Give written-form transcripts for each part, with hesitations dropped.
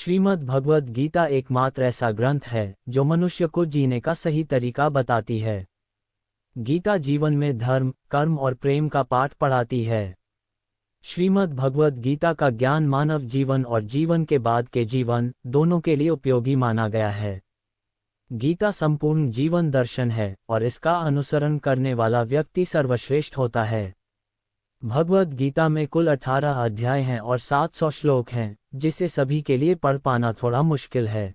श्रीमद् भगवद गीता एकमात्र ऐसा ग्रंथ है जो मनुष्य को जीने का सही तरीका बताती है। गीता जीवन में धर्म, कर्म और प्रेम का पाठ पढ़ाती है। श्रीमद् भगवद गीता का ज्ञान मानव जीवन और जीवन के बाद के जीवन दोनों के लिए उपयोगी माना गया है। गीता संपूर्ण जीवन दर्शन है और इसका अनुसरण करने वाला व्यक्ति सर्वश्रेष्ठ होता है। भगवद गीता में कुल 18 अध्याय हैं और 700 श्लोक हैं, जिसे सभी के लिए पढ़ पाना थोड़ा मुश्किल है।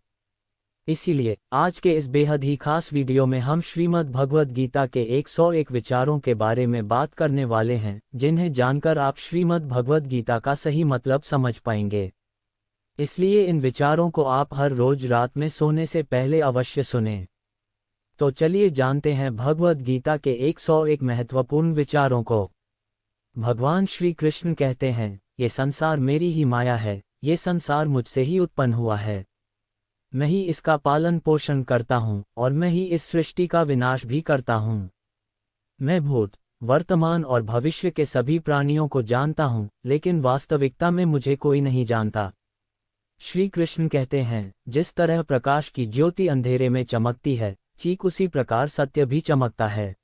इसीलिए आज के इस बेहद ही खास वीडियो में हम श्रीमद् भगवद गीता के 101 विचारों के बारे में बात करने वाले हैं, जिन्हें जानकर आप श्रीमद् भगवद गीता का सही मतलब समझ पाएंगे। इसलिए इन विचारों को आप हर रोज रात में सोने से पहले अवश्य सुनें। तो चलिए जानते हैं भगवद गीता के 101 महत्वपूर्ण विचारों को। भगवान श्री कृष्ण कहते हैं, ये संसार मेरी ही माया है, ये संसार मुझसे ही उत्पन्न हुआ है। मैं ही इसका पालन पोषण करता हूँ और मैं ही इस सृष्टि का विनाश भी करता हूँ। मैं भूत, वर्तमान और भविष्य के सभी प्राणियों को जानता हूँ, लेकिन वास्तविकता में मुझे कोई नहीं जानता। श्री कृष्ण कहते हैं, जिस तरह प्रकाश की ज्योति अंधेरे में चमकती है, ठीक उसी प्रकार सत्य भी चमकता है।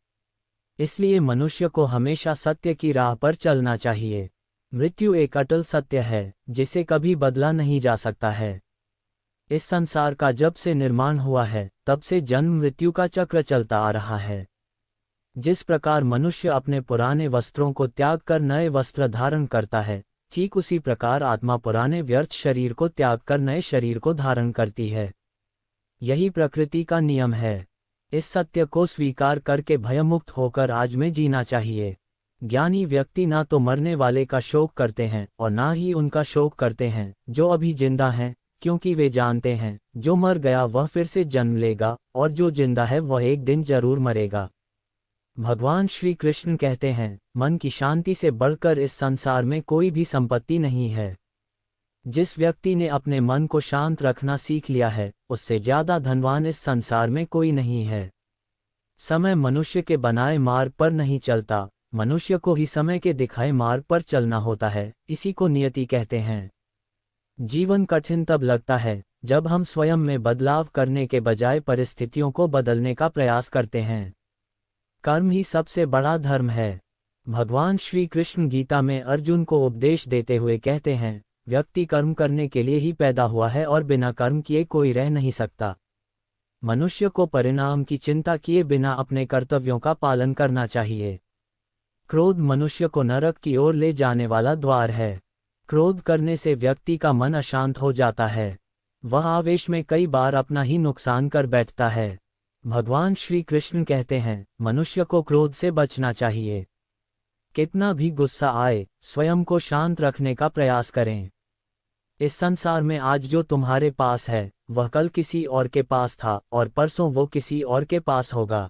इसलिए मनुष्य को हमेशा सत्य की राह पर चलना चाहिए। मृत्यु एक अटल सत्य है, जिसे कभी बदला नहीं जा सकता है। इस संसार का जब से निर्माण हुआ है, तब से जन्म मृत्यु का चक्र चलता आ रहा है। जिस प्रकार मनुष्य अपने पुराने वस्त्रों को त्याग कर नए वस्त्र धारण करता है, ठीक उसी प्रकार आत्मा पुराने व्यर्थ शरीर को त्याग कर नए शरीर को धारण करती है। यही प्रकृति का नियम है। इस सत्य को स्वीकार करके भयमुक्त होकर आज में जीना चाहिए। ज्ञानी व्यक्ति ना तो मरने वाले का शोक करते हैं और ना ही उनका शोक करते हैं जो अभी जिंदा हैं, क्योंकि वे जानते हैं जो मर गया वह फिर से जन्म लेगा और जो जिंदा है वह एक दिन जरूर मरेगा। भगवान श्री कृष्ण कहते हैं, मन की शांति से बढ़कर इस संसार में कोई भी संपत्ति नहीं है। जिस व्यक्ति ने अपने मन को शांत रखना सीख लिया है, उससे ज्यादा धनवान इस संसार में कोई नहीं है। समय मनुष्य के बनाए मार्ग पर नहीं चलता, मनुष्य को ही समय के दिखाए मार्ग पर चलना होता है। इसी को नियति कहते हैं। जीवन कठिन तब लगता है जब हम स्वयं में बदलाव करने के बजाय परिस्थितियों को बदलने का प्रयास करते हैं। कर्म ही सबसे बड़ा धर्म है। भगवान श्री कृष्ण गीता में अर्जुन को उपदेश देते हुए कहते हैं, व्यक्ति कर्म करने के लिए ही पैदा हुआ है और बिना कर्म किए कोई रह नहीं सकता। मनुष्य को परिणाम की चिंता किए बिना अपने कर्तव्यों का पालन करना चाहिए। क्रोध मनुष्य को नरक की ओर ले जाने वाला द्वार है। क्रोध करने से व्यक्ति का मन अशांत हो जाता है। वह आवेश में कई बार अपना ही नुकसान कर बैठता है। भगवान श्री कृष्ण कहते हैं, मनुष्य को क्रोध से बचना चाहिए। कितना भी गुस्सा आए, स्वयं को शांत रखने का प्रयास करें। इस संसार में आज जो तुम्हारे पास है, वह कल किसी और के पास था और परसों वो किसी और के पास होगा।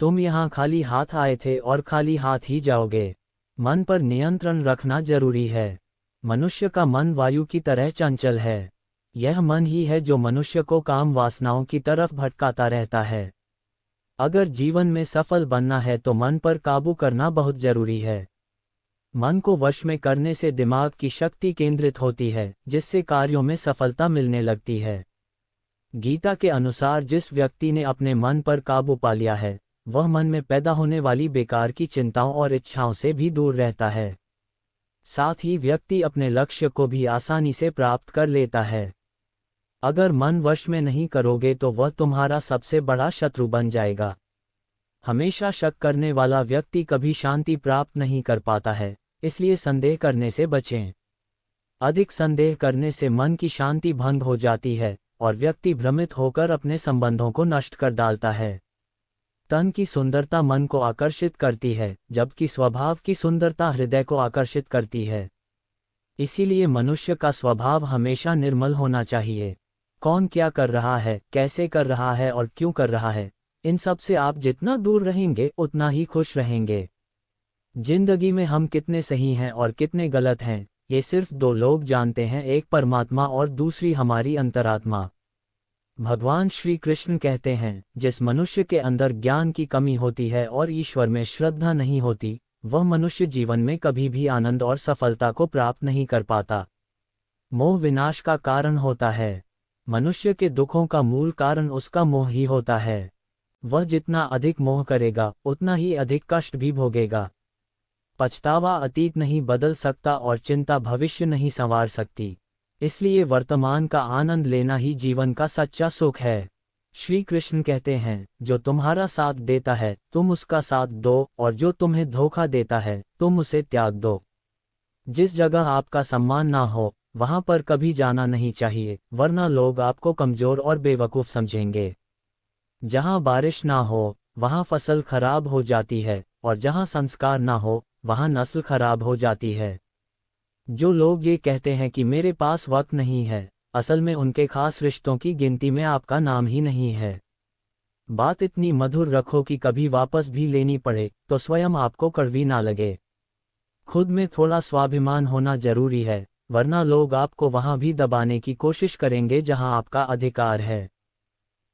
तुम यहाँ खाली हाथ आए थे और खाली हाथ ही जाओगे। मन पर नियंत्रण रखना जरूरी है। मनुष्य का मन वायु की तरह चंचल है। यह मन ही है जो मनुष्य को काम वासनाओं की तरफ भटकाता रहता है। अगर जीवन में सफल बनना है तो मन पर काबू करना बहुत जरूरी है। मन को वश में करने से दिमाग की शक्ति केंद्रित होती है, जिससे कार्यों में सफलता मिलने लगती है। गीता के अनुसार जिस व्यक्ति ने अपने मन पर काबू पा लिया है, वह मन में पैदा होने वाली बेकार की चिंताओं और इच्छाओं से भी दूर रहता है। साथ ही व्यक्ति अपने लक्ष्य को भी आसानी से प्राप्त कर लेता है। अगर मन वश में नहीं करोगे तो वह तुम्हारा सबसे बड़ा शत्रु बन जाएगा। हमेशा शक करने वाला व्यक्ति कभी शांति प्राप्त नहीं कर पाता है, इसलिए संदेह करने से बचें। अधिक संदेह करने से मन की शांति भंग हो जाती है और व्यक्ति भ्रमित होकर अपने संबंधों को नष्ट कर डालता है। तन की सुंदरता मन को आकर्षित करती है, जबकि स्वभाव की सुंदरता हृदय को आकर्षित करती है। इसीलिए मनुष्य का स्वभाव हमेशा निर्मल होना चाहिए। कौन क्या कर रहा है, कैसे कर रहा है और क्यों कर रहा है, इन सब से आप जितना दूर रहेंगे उतना ही खुश रहेंगे। जिंदगी में हम कितने सही हैं और कितने गलत हैं, ये सिर्फ दो लोग जानते हैं, एक परमात्मा और दूसरी हमारी अंतरात्मा। भगवान श्री कृष्ण कहते हैं, जिस मनुष्य के अंदर ज्ञान की कमी होती है और ईश्वर में श्रद्धा नहीं होती, वह मनुष्य जीवन में कभी भी आनंद और सफलता को प्राप्त नहीं कर पाता। मोह विनाश का कारण होता है। मनुष्य के दुखों का मूल कारण उसका मोह ही होता है। वह जितना अधिक मोह करेगा उतना ही अधिक कष्ट भी भोगेगा। पछतावा अतीत नहीं बदल सकता और चिंता भविष्य नहीं संवार सकती। इसलिए वर्तमान का आनंद लेना ही जीवन का सच्चा सुख है। श्री कृष्ण कहते हैं, जो तुम्हारा साथ देता है तुम उसका साथ दो, और जो तुम्हें धोखा देता है तुम उसे त्याग दो। जिस जगह आपका सम्मान ना हो वहां पर कभी जाना नहीं चाहिए, वरना लोग आपको कमजोर और बेवकूफ समझेंगे। जहां बारिश ना हो वहां फसल खराब हो जाती है, और जहां संस्कार ना हो वहां नस्ल खराब हो जाती है। जो लोग ये कहते हैं कि मेरे पास वक्त नहीं है, असल में उनके खास रिश्तों की गिनती में आपका नाम ही नहीं है। बात इतनी मधुर रखो कि कभी वापस भी लेनी पड़े तो स्वयं आपको कड़वी ना लगे। खुद में थोड़ा स्वाभिमान होना जरूरी है, वरना लोग आपको वहां भी दबाने की कोशिश करेंगे जहां आपका अधिकार है।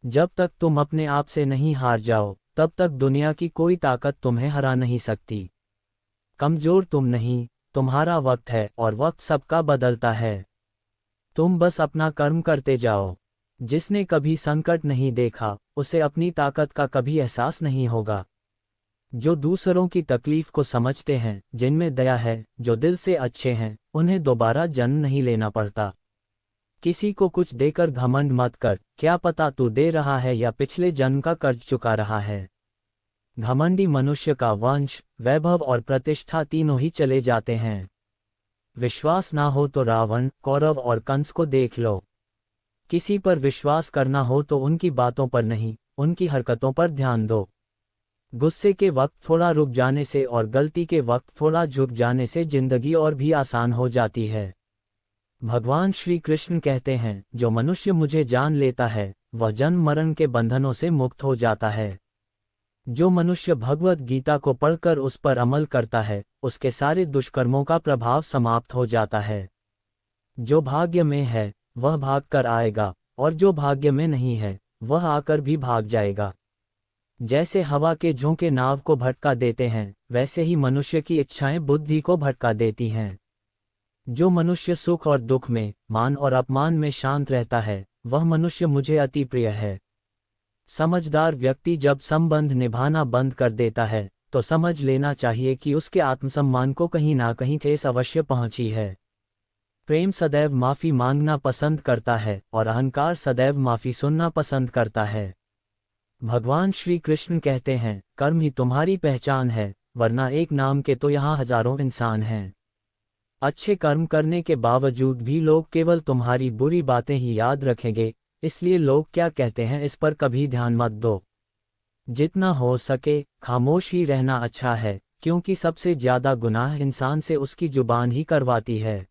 जब तक तुम अपने आप से नहीं हार जाओ तब तक दुनिया की कोई ताकत तुम्हें हरा नहीं सकती। कमजोर तुम नहीं, तुम्हारा वक्त है, और वक्त सबका बदलता है। तुम बस अपना कर्म करते जाओ। जिसने कभी संकट नहीं देखा उसे अपनी ताकत का कभी एहसास नहीं होगा। जो दूसरों की तकलीफ को समझते हैं, जिनमें दया है, जो दिल से अच्छे हैं, उन्हें दोबारा जन्म नहीं लेना पड़ता। किसी को कुछ देकर घमंड मत कर, क्या पता तू दे रहा है या पिछले जन्म का कर्ज चुका रहा है। घमंडी मनुष्य का वंश, वैभव और प्रतिष्ठा तीनों ही चले जाते हैं। विश्वास ना हो तो रावण, कौरव और कंस को देख लो। किसी पर विश्वास करना हो तो उनकी बातों पर नहीं, उनकी हरकतों पर ध्यान दो। गुस्से के वक्त थोड़ा रुक जाने से और गलती के वक्त थोड़ा झुक जाने से जिंदगी और भी आसान हो जाती है। भगवान श्री कृष्ण कहते हैं, जो मनुष्य मुझे जान लेता है वह जन्म मरण के बंधनों से मुक्त हो जाता है। जो मनुष्य भगवत गीता को पढ़कर उस पर अमल करता है उसके सारे दुष्कर्मों का प्रभाव समाप्त हो जाता है। जो भाग्य में है वह भाग कर आएगा, और जो भाग्य में नहीं है वह आकर भी भाग जाएगा। जैसे हवा के झोंके नाव को भटका देते हैं, वैसे ही मनुष्य की इच्छाएं बुद्धि को भटका देती हैं। जो मनुष्य सुख और दुख में, मान और अपमान में शांत रहता है वह मनुष्य मुझे अति प्रिय है। समझदार व्यक्ति जब संबंध निभाना बंद कर देता है तो समझ लेना चाहिए कि उसके आत्मसम्मान को कहीं ना कहीं ठेस अवश्य पहुंची है। प्रेम सदैव माफी मांगना पसंद करता है और अहंकार सदैव माफी सुनना पसंद करता है। भगवान श्री कृष्ण कहते हैं, कर्म ही तुम्हारी पहचान है, वरना एक नाम के तो यहाँ हजारों इंसान हैं। अच्छे कर्म करने के बावजूद भी लोग केवल तुम्हारी बुरी बातें ही याद रखेंगे, इसलिए लोग क्या कहते हैं इस पर कभी ध्यान मत दो। जितना हो सके खामोश ही रहना अच्छा है, क्योंकि सबसे ज्यादा गुनाह इंसान से उसकी जुबान ही करवाती है।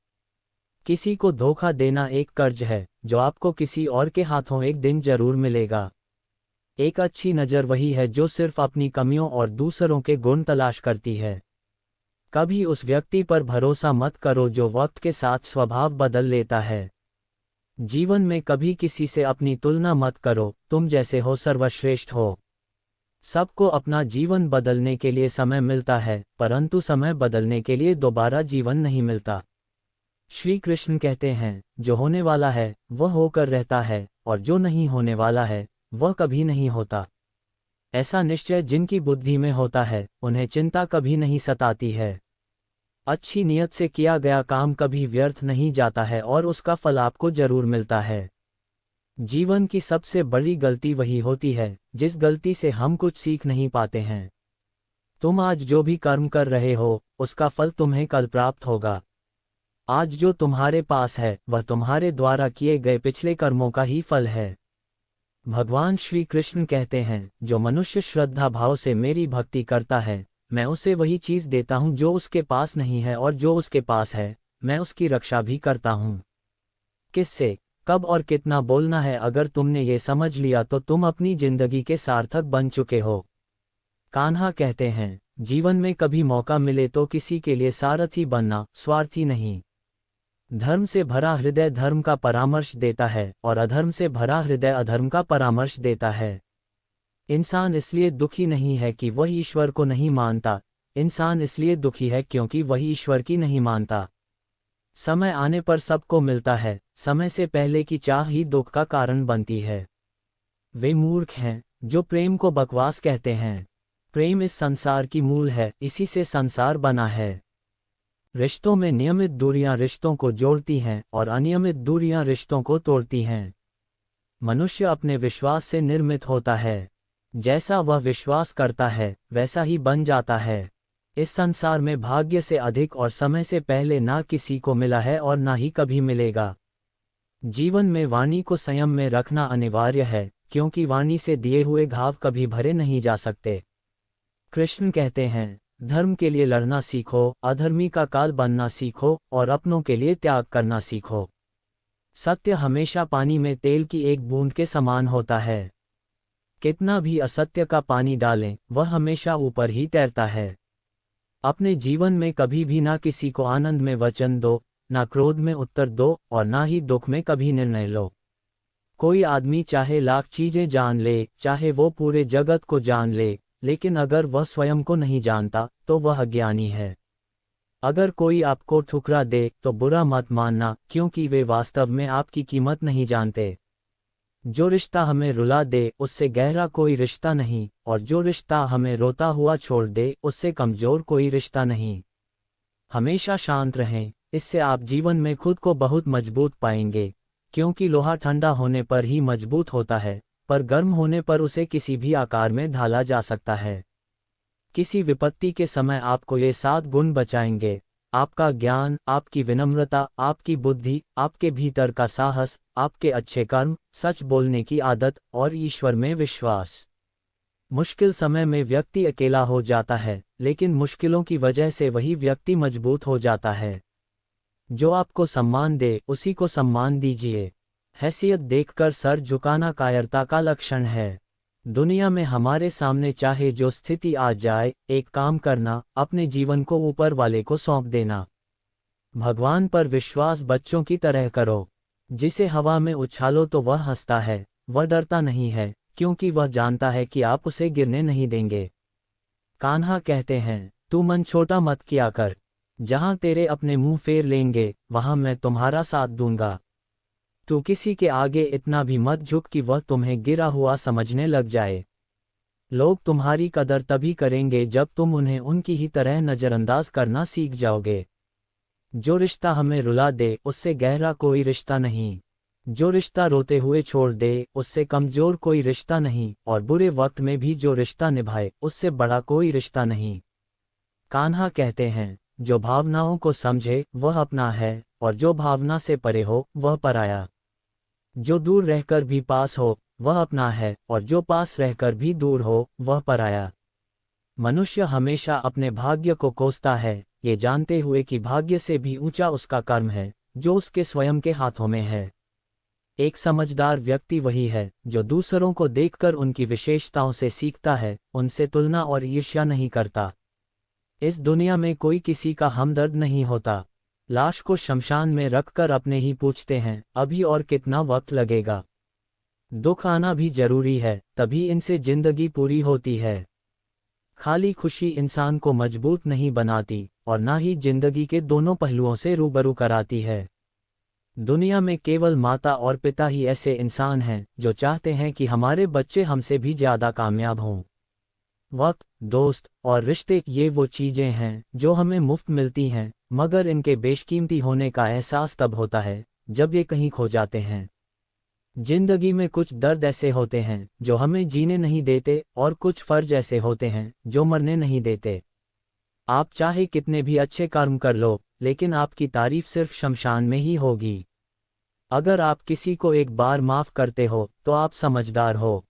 किसी को धोखा देना एक कर्ज है जो आपको किसी और के हाथों एक दिन जरूर मिलेगा। एक अच्छी नज़र वही है जो सिर्फ अपनी कमियों और दूसरों के गुण तलाश करती है। कभी उस व्यक्ति पर भरोसा मत करो जो वक्त के साथ स्वभाव बदल लेता है। जीवन में कभी किसी से अपनी तुलना मत करो, तुम जैसे हो सर्वश्रेष्ठ हो। सबको अपना जीवन बदलने के लिए समय मिलता है, परंतु समय बदलने के लिए दोबारा जीवन नहीं मिलता। श्री कृष्ण कहते हैं, जो होने वाला है वह होकर रहता है, और जो नहीं होने वाला है वह कभी नहीं होता। ऐसा निश्चय जिनकी बुद्धि में होता है उन्हें चिंता कभी नहीं सताती है। अच्छी नियत से किया गया काम कभी व्यर्थ नहीं जाता है और उसका फल आपको जरूर मिलता है। जीवन की सबसे बड़ी गलती वही होती है जिस गलती से हम कुछ सीख नहीं पाते हैं। तुम आज जो भी कर्म कर रहे हो उसका फल तुम्हें कल प्राप्त होगा। आज जो तुम्हारे पास है वह तुम्हारे द्वारा किए गए पिछले कर्मों का ही फल है। भगवान श्री कृष्ण कहते हैं, जो मनुष्य श्रद्धा भाव से मेरी भक्ति करता है मैं उसे वही चीज देता हूँ जो उसके पास नहीं है, और जो उसके पास है मैं उसकी रक्षा भी करता हूँ। किससे, कब और कितना बोलना है, अगर तुमने ये समझ लिया तो तुम अपनी जिंदगी के सार्थक बन चुके हो। कान्हा कहते हैं, जीवन में कभी मौका मिले तो किसी के लिए सारथी बनना, स्वार्थी नहीं। धर्म से भरा हृदय धर्म का परामर्श देता है और अधर्म से भरा हृदय अधर्म का परामर्श देता है। इंसान इसलिए दुखी नहीं है कि वह ईश्वर को नहीं मानता, इंसान इसलिए दुखी है क्योंकि वह ईश्वर की नहीं मानता। समय आने पर सबको मिलता है, समय से पहले की चाह ही दुख का कारण बनती है। वे मूर्ख हैं जो प्रेम को बकवास कहते हैं। प्रेम इस संसार की मूल है, इसी से संसार बना है। रिश्तों में नियमित दूरियां रिश्तों को जोड़ती हैं और अनियमित दूरियां रिश्तों को तोड़ती हैं। मनुष्य अपने विश्वास से निर्मित होता है। जैसा वह विश्वास करता है वैसा ही बन जाता है। इस संसार में भाग्य से अधिक और समय से पहले ना किसी को मिला है और ना ही कभी मिलेगा। जीवन में वाणी को संयम में रखना अनिवार्य है, क्योंकि वाणी से दिए हुए घाव कभी भरे नहीं जा सकते। कृष्ण कहते हैं, धर्म के लिए लड़ना सीखो, अधर्मी का काल बनना सीखो और अपनों के लिए त्याग करना सीखो। सत्य हमेशा पानी में तेल की एक बूंद के समान होता है। कितना भी असत्य का पानी डालें, वह हमेशा ऊपर ही तैरता है। अपने जीवन में कभी भी ना किसी को आनंद में वचन दो, ना क्रोध में उत्तर दो और ना ही दुख में कभी निर्णय लो। कोई आदमी चाहे लाख चीजें जान ले, चाहे वो पूरे जगत को जान ले, लेकिन अगर वह स्वयं को नहीं जानता तो वह अज्ञानी है। अगर कोई आपको ठुकरा दे तो बुरा मत मानना, क्योंकि वे वास्तव में आपकी कीमत नहीं जानते। जो रिश्ता हमें रुला दे उससे गहरा कोई रिश्ता नहीं, और जो रिश्ता हमें रोता हुआ छोड़ दे उससे कमजोर कोई रिश्ता नहीं। हमेशा शांत रहें, इससे आप जीवन में खुद को बहुत मजबूत पाएंगे, क्योंकि लोहा ठंडा होने पर ही मजबूत होता है, पर गर्म होने पर उसे किसी भी आकार में ढाला जा सकता है। किसी विपत्ति के समय आपको ये 7 गुण बचाएंगे: आपका ज्ञान, आपकी विनम्रता, आपकी बुद्धि, आपके भीतर का साहस, आपके अच्छे कर्म, सच बोलने की आदत और ईश्वर में विश्वास। मुश्किल समय में व्यक्ति अकेला हो जाता है, लेकिन मुश्किलों की वजह से वही व्यक्ति मजबूत हो जाता है। जो आपको सम्मान दे उसी को सम्मान दीजिए। हैसियत देखकर सर झुकाना कायरता का लक्षण है। दुनिया में हमारे सामने चाहे जो स्थिति आ जाए, एक काम करना, अपने जीवन को ऊपर वाले को सौंप देना। भगवान पर विश्वास बच्चों की तरह करो। जिसे हवा में उछालो तो वह हंसता है, वह डरता नहीं है, क्योंकि वह जानता है कि आप उसे गिरने नहीं देंगे। कान्हा कहते हैं, तू मन छोटा मत किया कर, जहां तेरे अपने मुंह फेर लेंगे वहां मैं तुम्हारा साथ दूंगा। तू किसी के आगे इतना भी मत झुक कि वह तुम्हें गिरा हुआ समझने लग जाए। लोग तुम्हारी कदर तभी करेंगे जब तुम उन्हें उनकी ही तरह नज़रअंदाज करना सीख जाओगे। जो रिश्ता हमें रुला दे उससे गहरा कोई रिश्ता नहीं। जो रिश्ता रोते हुए छोड़ दे उससे कमजोर कोई रिश्ता नहीं, और बुरे वक्त में भी जो रिश्ता निभाए उससे बड़ा कोई रिश्ता नहीं। कान्हा कहते हैं, जो भावनाओं को समझे वह अपना है, और जो भावना से परे हो वह पराया। जो दूर रहकर भी पास हो वह अपना है, और जो पास रहकर भी दूर हो वह पराया। मनुष्य हमेशा अपने भाग्य को कोसता है, ये जानते हुए कि भाग्य से भी ऊंचा उसका कर्म है जो उसके स्वयं के हाथों में है। एक समझदार व्यक्ति वही है जो दूसरों को देखकर उनकी विशेषताओं से सीखता है, उनसे तुलना और ईर्ष्या नहीं करता। इस दुनिया में कोई किसी का हमदर्द नहीं होता। लाश को शमशान में रखकर अपने ही पूछते हैं, अभी और कितना वक्त लगेगा। दुख आना भी जरूरी है, तभी इनसे जिंदगी पूरी होती है। खाली खुशी इंसान को मजबूत नहीं बनाती, और ना ही जिंदगी के दोनों पहलुओं से रूबरू कराती है। दुनिया में केवल माता और पिता ही ऐसे इंसान हैं जो चाहते हैं कि हमारे बच्चे हमसे भी ज्यादा कामयाब हों। वक्त, दोस्त और रिश्ते ये वो चीजें हैं जो हमें मुफ्त मिलती हैं, मगर इनके बेशकीमती होने का एहसास तब होता है जब ये कहीं खो जाते हैं। जिंदगी में कुछ दर्द ऐसे होते हैं जो हमें जीने नहीं देते, और कुछ फर्ज ऐसे होते हैं जो मरने नहीं देते। आप चाहे कितने भी अच्छे कर्म कर लो, लेकिन आपकी तारीफ सिर्फ शमशान में ही होगी। अगर आप किसी को एक बार माफ करते हो तो आप समझदार हो।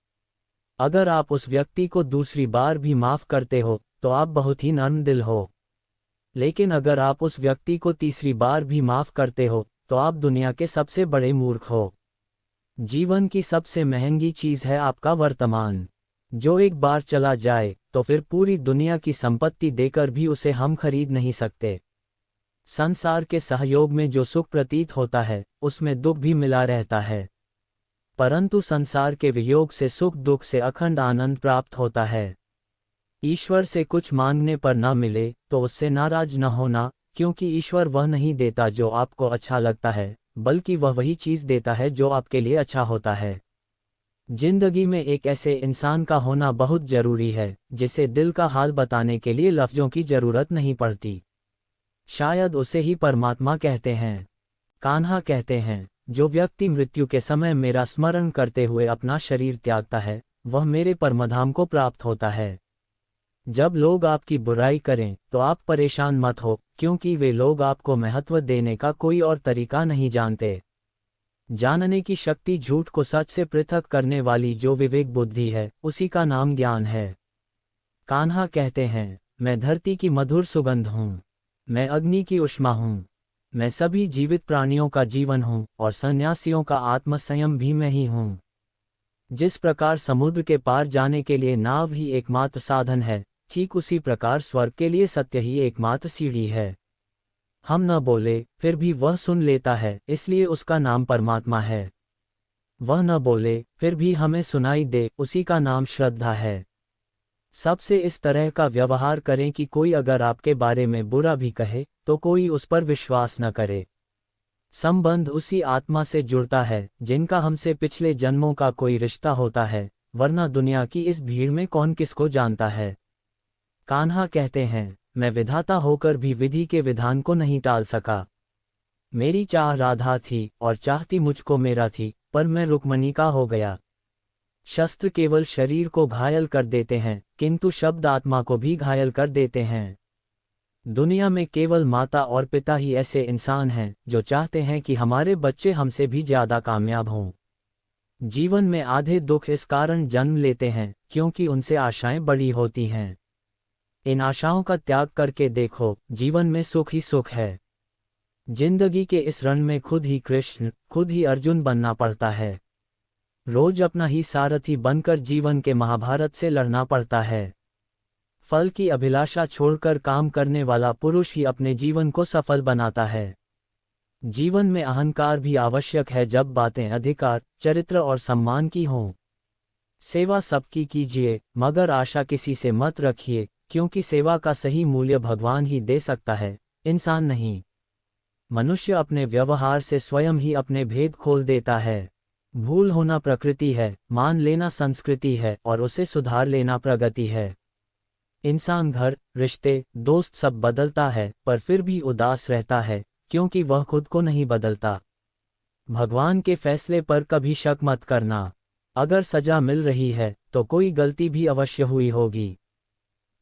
अगर आप उस व्यक्ति को दूसरी बार भी माफ करते हो तो आप बहुत ही नर्म दिल हो। लेकिन अगर आप उस व्यक्ति को तीसरी बार भी माफ करते हो तो आप दुनिया के सबसे बड़े मूर्ख हो। जीवन की सबसे महंगी चीज है आपका वर्तमान। जो एक बार चला जाए तो फिर पूरी दुनिया की संपत्ति देकर भी उसे हम खरीद नहीं सकते। संसार के सहयोग में जो सुख प्रतीत होता है उसमें दुख भी मिला रहता है, परंतु संसार के वियोग से सुख दुख से अखंड आनंद प्राप्त होता है। ईश्वर से कुछ मांगने पर न मिले तो उससे नाराज न होना, क्योंकि ईश्वर वह नहीं देता जो आपको अच्छा लगता है, बल्कि वह वही चीज़ देता है जो आपके लिए अच्छा होता है। जिंदगी में एक ऐसे इंसान का होना बहुत जरूरी है जिसे दिल का हाल बताने के लिए लफ्ज़ों की जरूरत नहीं पड़ती। शायद उसे ही परमात्मा कहते हैं। कान्हा कहते हैं, जो व्यक्ति मृत्यु के समय मेरा स्मरण करते हुए अपना शरीर त्यागता है, वह मेरे परमधाम को प्राप्त होता है। जब लोग आपकी बुराई करें तो आप परेशान मत हो, क्योंकि वे लोग आपको महत्व देने का कोई और तरीका नहीं जानते। जानने की शक्ति झूठ को सच से पृथक करने वाली जो विवेक बुद्धि है, उसी का नाम ज्ञान है। कान्हा कहते हैं, मैं धरती की मधुर सुगंध हूँ, मैं अग्नि की ऊष्मा हूँ, मैं सभी जीवित प्राणियों का जीवन हूँ और सन्यासियों का आत्मसंयम भी मैं ही हूँ। जिस प्रकार समुद्र के पार जाने के लिए नाव ही एकमात्र साधन है, ठीक उसी प्रकार स्वर्ग के लिए सत्य ही एकमात्र सीढ़ी है। हम न बोले फिर भी वह सुन लेता है, इसलिए उसका नाम परमात्मा है। वह न बोले फिर भी हमें सुनाई दे, उसी का नाम श्रद्धा है। सबसे इस तरह का व्यवहार करें कि कोई अगर आपके बारे में बुरा भी कहे तो कोई उस पर विश्वास न करे। संबंध उसी आत्मा से जुड़ता है जिनका हमसे पिछले जन्मों का कोई रिश्ता होता है, वरना दुनिया की इस भीड़ में कौन किसको जानता है। कान्हा कहते हैं, मैं विधाता होकर भी विधि के विधान को नहीं टाल सका। मेरी चाह राधा थी और चाहती मुझको मेरा थी, पर मैं रुक्मणी का हो गया। शस्त्र केवल शरीर को घायल कर देते हैं, किंतु शब्द आत्मा को भी घायल कर देते हैं। दुनिया में केवल माता और पिता ही ऐसे इंसान हैं जो चाहते हैं कि हमारे बच्चे हमसे भी ज्यादा कामयाब हों। जीवन में आधे दुख इस कारण जन्म लेते हैं क्योंकि उनसे आशाएं बड़ी होती हैं। इन आशाओं का त्याग करके देखो, जीवन में सुख ही सुख है। जिंदगी के इस रण में खुद ही कृष्ण, खुद ही अर्जुन बनना पड़ता है। रोज अपना ही सारथी बनकर जीवन के महाभारत से लड़ना पड़ता है। फल की अभिलाषा छोड़कर काम करने वाला पुरुष ही अपने जीवन को सफल बनाता है। जीवन में अहंकार भी आवश्यक है जब बातें अधिकार, चरित्र और सम्मान की हों। सेवा सबकी कीजिए, मगर आशा किसी से मत रखिए, क्योंकि सेवा का सही मूल्य भगवान ही दे सकता है, इंसान नहीं। मनुष्य अपने व्यवहार से स्वयं ही अपने भेद खोल देता है। भूल होना प्रकृति है, मान लेना संस्कृति है और उसे सुधार लेना प्रगति है। इंसान घर, रिश्ते, दोस्त सब बदलता है, पर फिर भी उदास रहता है क्योंकि वह खुद को नहीं बदलता। भगवान के फैसले पर कभी शक मत करना। अगर सजा मिल रही है तो कोई गलती भी अवश्य हुई होगी।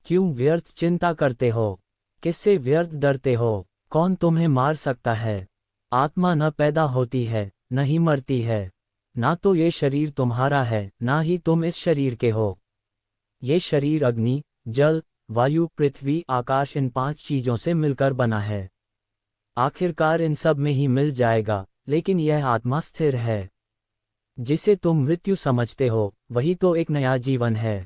क्यों व्यर्थ चिंता करते हो? किससे व्यर्थ डरते हो? कौन तुम्हें मार सकता है? आत्मा न पैदा होती है, न ही मरती है। ना तो ये शरीर तुम्हारा है, ना ही तुम इस शरीर के हो। ये शरीर अग्नि, जल, वायु, पृथ्वी, आकाश इन 5 चीजों से मिलकर बना है। आखिरकार इन सब में ही मिल जाएगा, लेकिन यह आत्मा स्थिर है। जिसे तुम मृत्यु समझते हो, वही तो एक नया जीवन है।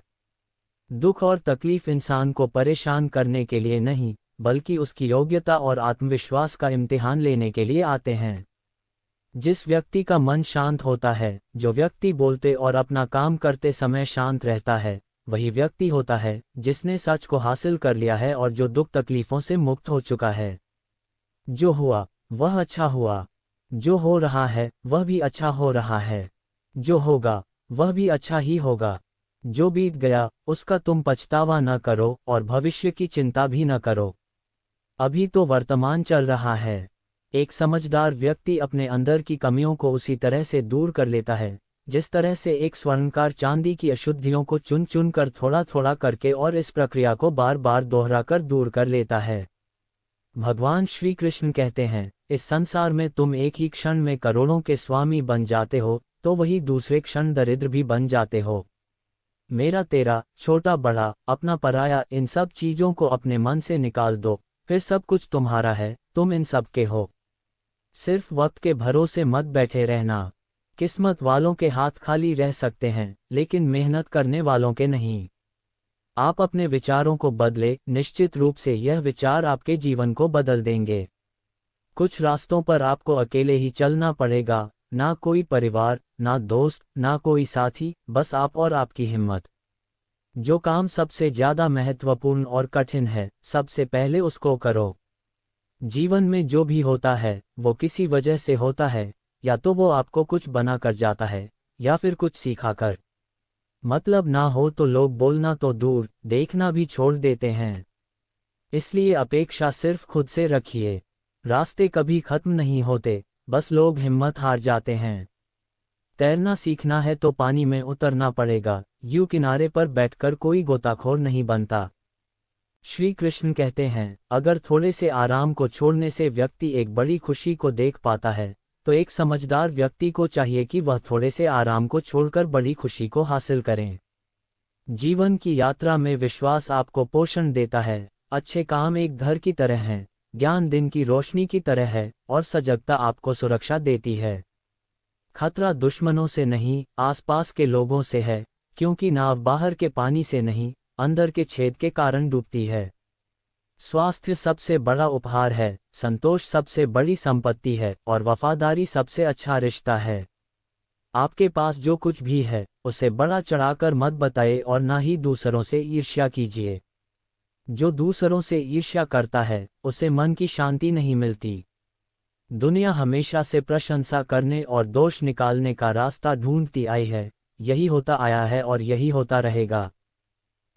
दुख और तकलीफ इंसान को परेशान करने के लिए नहीं, बल्कि उसकी योग्यता और आत्मविश्वास का इम्तिहान लेने के लिए आते हैं। जिस व्यक्ति का मन शांत होता है, जो व्यक्ति बोलते और अपना काम करते समय शांत रहता है, वही व्यक्ति होता है जिसने सच को हासिल कर लिया है और जो दुख तकलीफों से मुक्त हो चुका है। जो हुआ वह अच्छा हुआ, जो हो रहा है वह भी अच्छा हो रहा है, जो होगा वह भी अच्छा ही होगा। जो बीत गया उसका तुम पछतावा न करो और भविष्य की चिंता भी न करो। अभी तो वर्तमान चल रहा है। एक समझदार व्यक्ति अपने अंदर की कमियों को उसी तरह से दूर कर लेता है जिस तरह से एक स्वर्णकार चांदी की अशुद्धियों को चुन चुन कर थोड़ा थोड़ा करके और इस प्रक्रिया को बार बार दोहराकर दूर कर लेता है। भगवान श्री कृष्ण कहते हैं, इस संसार में तुम एक ही क्षण में करोड़ों के स्वामी बन जाते हो तो वही दूसरे क्षण दरिद्र भी बन जाते हो। मेरा तेरा, छोटा बड़ा, अपना पराया, इन सब चीजों को अपने मन से निकाल दो, फिर सब कुछ तुम्हारा है, तुम इन सब के हो। सिर्फ वक्त के भरोसे मत बैठे रहना। किस्मत वालों के हाथ खाली रह सकते हैं, लेकिन मेहनत करने वालों के नहीं। आप अपने विचारों को बदले, निश्चित रूप से यह विचार आपके जीवन को बदल देंगे। कुछ रास्तों पर आपको अकेले ही चलना पड़ेगा, ना कोई परिवार, ना दोस्त, ना कोई साथी, बस आप और आपकी हिम्मत। जो काम सबसे ज्यादा महत्वपूर्ण और कठिन है, सबसे पहले उसको करो। जीवन में जो भी होता है वो किसी वजह से होता है, या तो वो आपको कुछ बना कर जाता है या फिर कुछ सिखा कर। मतलब ना हो तो लोग बोलना तो दूर, देखना भी छोड़ देते हैं। इसलिए अपेक्षा सिर्फ खुद से रखिए। रास्ते कभी खत्म नहीं होते, बस लोग हिम्मत हार जाते हैं। तैरना सीखना है तो पानी में उतरना पड़ेगा, यूं किनारे पर बैठकर कोई गोताखोर नहीं बनता। श्री कृष्ण कहते हैं, अगर थोड़े से आराम को छोड़ने से व्यक्ति एक बड़ी खुशी को देख पाता है, तो एक समझदार व्यक्ति को चाहिए कि वह थोड़े से आराम को छोड़कर बड़ी खुशी को हासिल करें। जीवन की यात्रा में विश्वास आपको पोषण देता है। अच्छे काम एक घर की तरह हैं, ज्ञान दिन की रोशनी की तरह है, और सजगता आपको सुरक्षा देती है। खतरा दुश्मनों से नहीं, आसपास के लोगों से है, क्योंकि नाव बाहर के पानी से नहीं, अंदर के छेद के कारण डूबती है। स्वास्थ्य सबसे बड़ा उपहार है, संतोष सबसे बड़ी संपत्ति है, और वफादारी सबसे अच्छा रिश्ता है। आपके पास जो कुछ भी है उसे बड़ा चढ़ाकर मत बताए, और ना ही दूसरों से ईर्ष्या कीजिए। जो दूसरों से ईर्ष्या करता है उसे मन की शांति नहीं मिलती। दुनिया हमेशा से प्रशंसा करने और दोष निकालने का रास्ता ढूंढती आई है। यही होता आया है और यही होता रहेगा।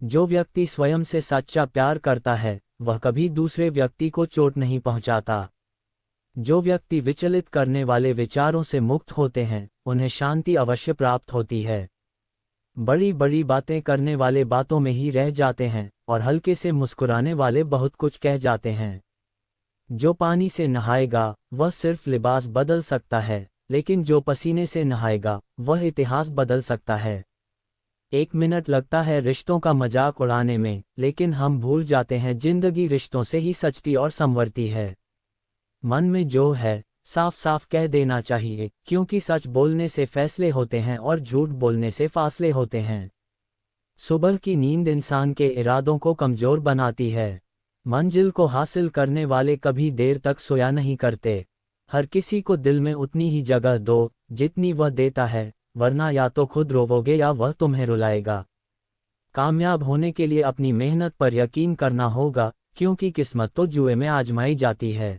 जो व्यक्ति स्वयं से सच्चा प्यार करता है वह कभी दूसरे व्यक्ति को चोट नहीं पहुंचाता। जो व्यक्ति विचलित करने वाले विचारों से मुक्त होते हैं उन्हें शांति अवश्य प्राप्त होती है। बड़ी बड़ी बातें करने वाले बातों में ही रह जाते हैं, और हल्के से मुस्कुराने वाले बहुत कुछ कह जाते हैं। जो पानी से नहाएगा वह सिर्फ लिबास बदल सकता है, लेकिन जो पसीने से नहाएगा वह इतिहास बदल सकता है। 1 मिनट लगता है रिश्तों का मजाक उड़ाने में, लेकिन हम भूल जाते हैं जिंदगी रिश्तों से ही सचती और संवरती है। मन में जो है साफ साफ कह देना चाहिए, क्योंकि सच बोलने से फैसले होते हैं और झूठ बोलने से फासले होते हैं। सुबह की नींद इंसान के इरादों को कमजोर बनाती है। मंजिल को हासिल करने वाले कभी देर तक सोया नहीं करते। हर किसी को दिल में उतनी ही जगह दो जितनी वह देता है, वरना या तो खुद रोवोगे या वह तुम्हें रुलाएगा। कामयाब होने के लिए अपनी मेहनत पर यकीन करना होगा, क्योंकि किस्मत तो जुए में आजमाई जाती है।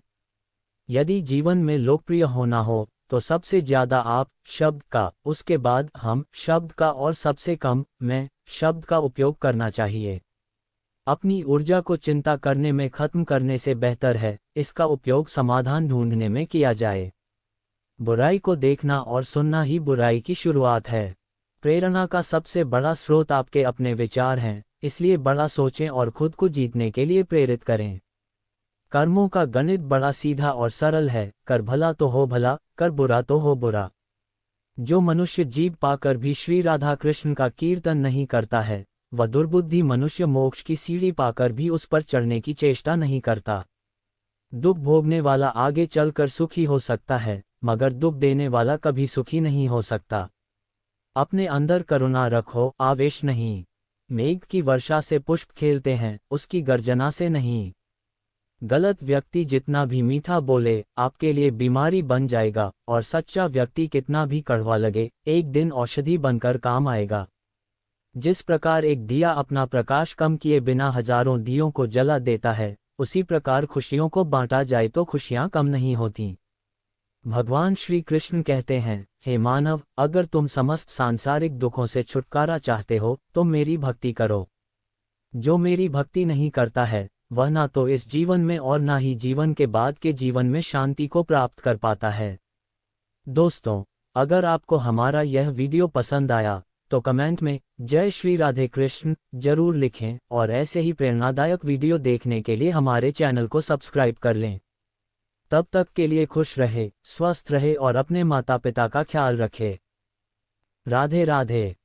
यदि जीवन में लोकप्रिय होना हो तो सबसे ज्यादा आप शब्द का, उसके बाद हम शब्द का, और सबसे कम मैं शब्द का उपयोग करना चाहिए। अपनी ऊर्जा को चिंता करने में खत्म करने से बेहतर है इसका उपयोग समाधान ढूंढने में किया जाए। बुराई को देखना और सुनना ही बुराई की शुरुआत है। प्रेरणा का सबसे बड़ा स्रोत आपके अपने विचार हैं, इसलिए बड़ा सोचें और खुद को जीतने के लिए प्रेरित करें। कर्मों का गणित बड़ा सीधा और सरल है, कर भला तो हो भला, कर बुरा तो हो बुरा। जो मनुष्य जीव पाकर भी श्री राधा कृष्ण का कीर्तन नहीं करता है, वह दुर्बुद्धि मनुष्य मोक्ष की सीढ़ी पाकर भी उस पर चढ़ने की चेष्टा नहीं करता। दुख भोगने वाला आगे चलकर सुखी हो सकता है, मगर दुख देने वाला कभी सुखी नहीं हो सकता। अपने अंदर करुणा रखो, आवेश नहीं। मेघ की वर्षा से पुष्प खेलते हैं, उसकी गर्जना से नहीं। गलत व्यक्ति जितना भी मीठा बोले आपके लिए बीमारी बन जाएगा, और सच्चा व्यक्ति कितना भी कड़वा लगे एक दिन औषधि बनकर काम आएगा। जिस प्रकार एक दिया अपना प्रकाश कम किए बिना हजारों दियों को जला देता है, उसी प्रकार खुशियों को बांटा जाए तो खुशियां कम नहीं होती। भगवान श्री कृष्ण कहते हैं, हे मानव, अगर तुम समस्त सांसारिक दुखों से छुटकारा चाहते हो तो मेरी भक्ति करो। जो मेरी भक्ति नहीं करता है वह ना तो इस जीवन में और ना ही जीवन के बाद के जीवन में शांति को प्राप्त कर पाता है। दोस्तों, अगर आपको हमारा यह वीडियो पसंद आया तो कमेंट में जय श्री राधे कृष्ण जरूर लिखें, और ऐसे ही प्रेरणादायक वीडियो देखने के लिए हमारे चैनल को सब्सक्राइब कर लें। तब तक के लिए खुश रहे, स्वस्थ रहे और अपने माता पिता का ख्याल रखें। राधे राधे।